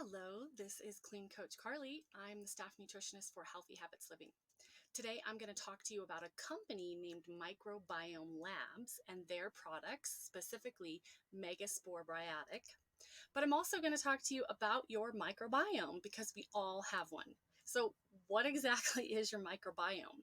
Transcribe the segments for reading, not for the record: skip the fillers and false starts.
Hello, this is Clean Coach Carly. I'm the staff nutritionist for Healthy Habits Living. Today I'm going to talk to you about a company named Microbiome Labs and their products, specifically Megaspore Biotic. But I'm also going to talk to you about your microbiome because we all have one. So what exactly is your microbiome?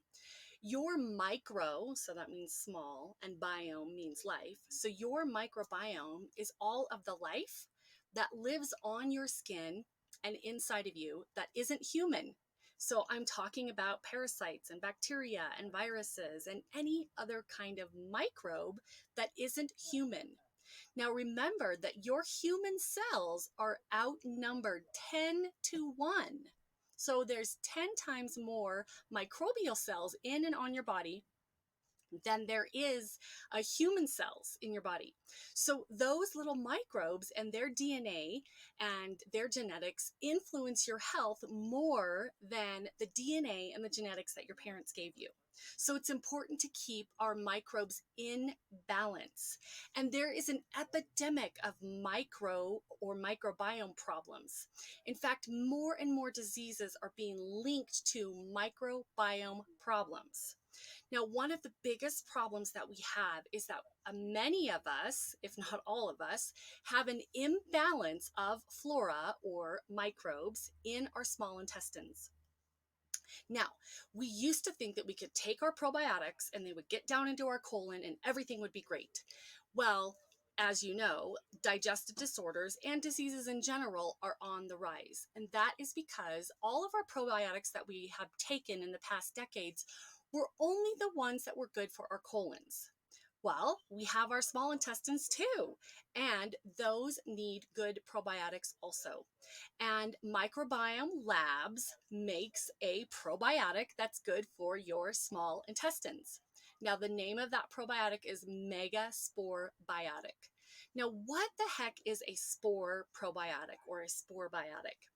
Your micro, so that means small, and biome means life. So your microbiome is all of the life that lives on your skin and inside of you that isn't human. So I'm talking about parasites and bacteria and viruses and any other kind of microbe that isn't human. Now remember that your human cells are outnumbered 10 to 1. So there's 10 times more microbial cells in and on your body than there is human cells in your body. So those little microbes and their DNA and their genetics influence your health more than the DNA and the genetics that your parents gave you. So it's important to keep our microbes in balance. And there is an epidemic of micro or microbiome problems. In fact, more and more diseases are being linked to microbiome problems. Now, one of the biggest problems that we have is that many of us, if not all of us, have an imbalance of flora or microbes in our small intestines. Now, we used to think that we could take our probiotics and they would get down into our colon and everything would be great. Well, as you know, digestive disorders and diseases in general are on the rise. And that is because all of our probiotics that we have taken in the past decades were only the ones that were good for our colons. Well, we have our small intestines too, and those need good probiotics also. And Microbiome Labs makes a probiotic that's good for your small intestines. Now, the name of that probiotic is Megaspore Biotic. Now, what the heck is a spore probiotic or a spore biotic?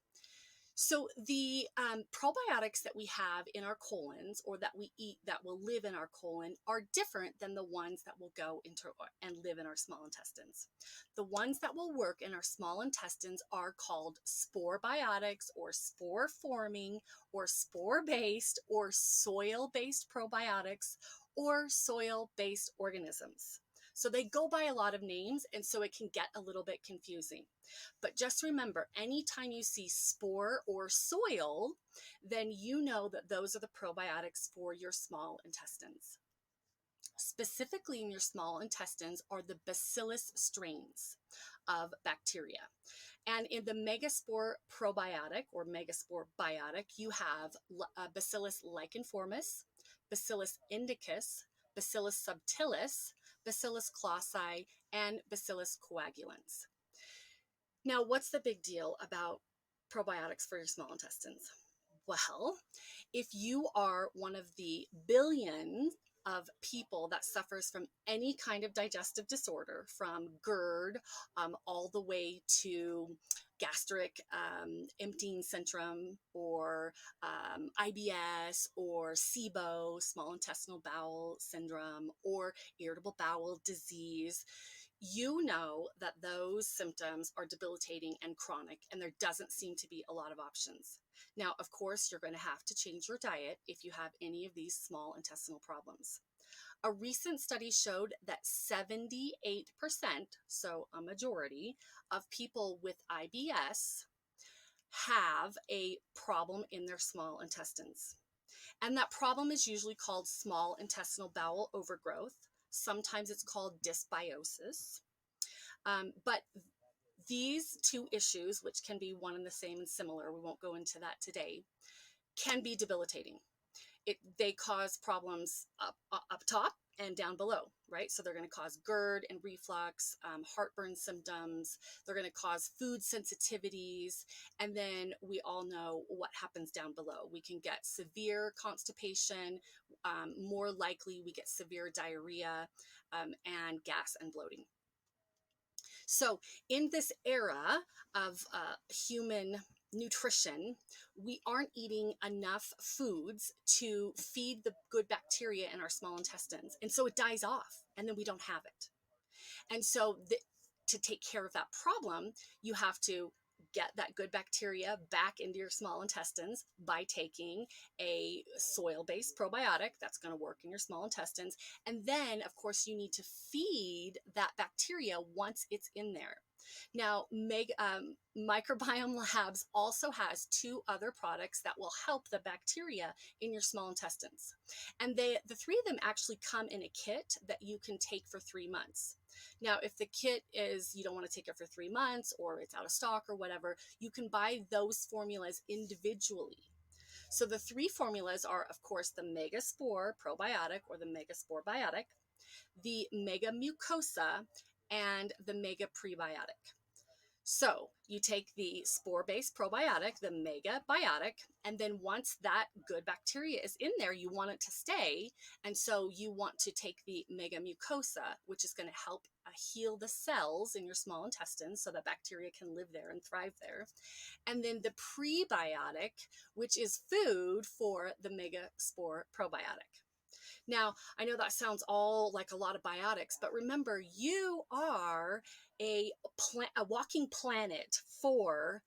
So the probiotics that we have in our colons or that we eat that will live in our colon are different than the ones that will go into and live in our small intestines. The ones that will work in our small intestines are called spore biotics or spore forming or spore-based or soil-based probiotics or soil-based organisms. So they go by a lot of names, and so it can get a little bit confusing. But just remember, anytime you see spore or soil, then you know that those are the probiotics for your small intestines. Specifically in your small intestines are the bacillus strains of bacteria. And in the Megaspore probiotic or Megaspore biotic, you have Bacillus licheniformis, Bacillus indicus, Bacillus subtilis, Bacillus clausii, and Bacillus coagulans. Now, what's the big deal about probiotics for your small intestines? Well, if you are one of the billions of people that suffers from any kind of digestive disorder, from GERD all the way to gastric emptying syndrome or IBS or SIBO, small intestinal bowel syndrome, or irritable bowel disease, you know that those symptoms are debilitating and chronic, and there doesn't seem to be a lot of options. Now, of course, you're going to have to change your diet if you have any of these small intestinal problems. A recent study showed that 78%, so a majority, of people with IBS have a problem in their small intestines. And that problem is usually called small intestinal bowel overgrowth. Sometimes it's called dysbiosis. But these two issues, which can be one and the same and similar, we won't go into that today, can be debilitating. They cause problems up top and down below, right? So they're going to cause GERD and reflux, heartburn symptoms. They're going to cause food sensitivities. And then we all know what happens down below. We can get severe constipation. More likely, we get severe diarrhea and gas and bloating. So in this era of human nutrition, we aren't eating enough foods to feed the good bacteria in our small intestines. And so it dies off, and then we don't have it. And so to take care of that problem, you have to get that good bacteria back into your small intestines by taking a soil-based probiotic that's going to work in your small intestines. And then, of course, you need to feed that bacteria once it's in there. Now, Microbiome Labs also has two other products that will help the bacteria in your small intestines. And the three of them actually come in a kit that you can take for 3 months. Now, if the kit is, you don't want to take it for 3 months or it's out of stock or whatever, you can buy those formulas individually. So the three formulas are, of course, the Megaspore probiotic or the Megaspore biotic, the Mega Mucosa, and the Mega Prebiotic. So you take the spore-based probiotic, the Mega Biotic, and then once that good bacteria is in there, you want it to stay. And so you want to take the Mega Mucosa, which is going to help heal the cells in your small intestines so that bacteria can live there and thrive there. And then the prebiotic, which is food for the Mega Spore probiotic. Now, I know that sounds all like a lot of biotics, but remember, you are a walking planet for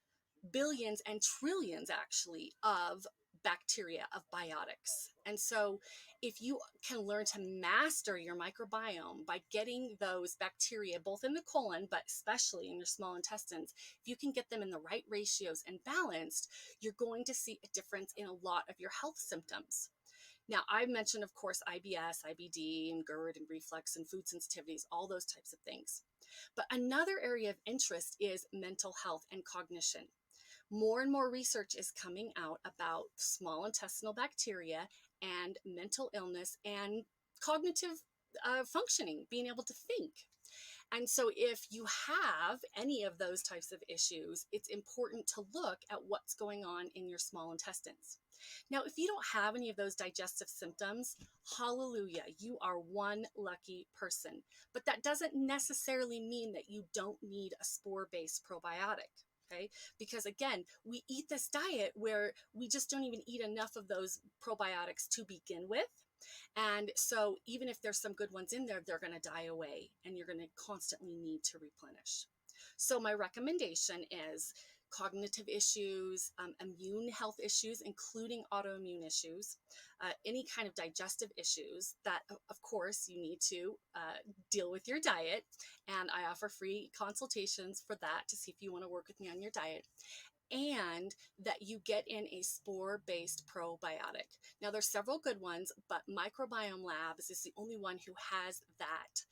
billions and trillions, actually, of bacteria, of biotics. And so if you can learn to master your microbiome by getting those bacteria both in the colon, but especially in your small intestines, if you can get them in the right ratios and balanced, you're going to see a difference in a lot of your health symptoms. Now, I mentioned, of course, IBS, IBD, and GERD, and reflux, and food sensitivities, all those types of things. But another area of interest is mental health and cognition. More and more research is coming out about small intestinal bacteria and mental illness and cognitive functioning, being able to think. And so if you have any of those types of issues, it's important to look at what's going on in your small intestines. Now, if you don't have any of those digestive symptoms, hallelujah, you are one lucky person. But that doesn't necessarily mean that you don't need a spore-based probiotic. Okay, because again, we eat this diet where we just don't even eat enough of those probiotics to begin with. And so even if there's some good ones in there, they're going to die away and you're going to constantly need to replenish. So my recommendation is cognitive issues, immune health issues, including autoimmune issues, any kind of digestive issues that, of course, you need to deal with your diet. And I offer free consultations for that to see if you want to work with me on your diet. And that you get in a spore-based probiotic. Now, there's several good ones, but Microbiome Labs is the only one who has that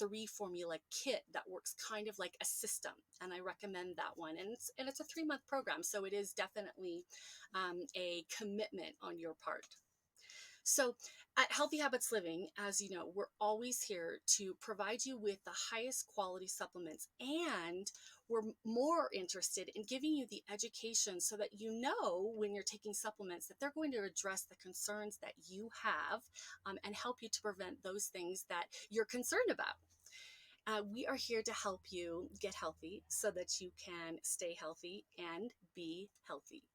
3-formula kit that works kind of like a system, and I recommend that one. And it's a 3-month program, so it is definitely a commitment on your part. So at Healthy Habits Living, as you know, we're always here to provide you with the highest quality supplements, and we're more interested in giving you the education so that you know when you're taking supplements that they're going to address the concerns that you have and help you to prevent those things that you're concerned about. We are here to help you get healthy so that you can stay healthy and be healthy.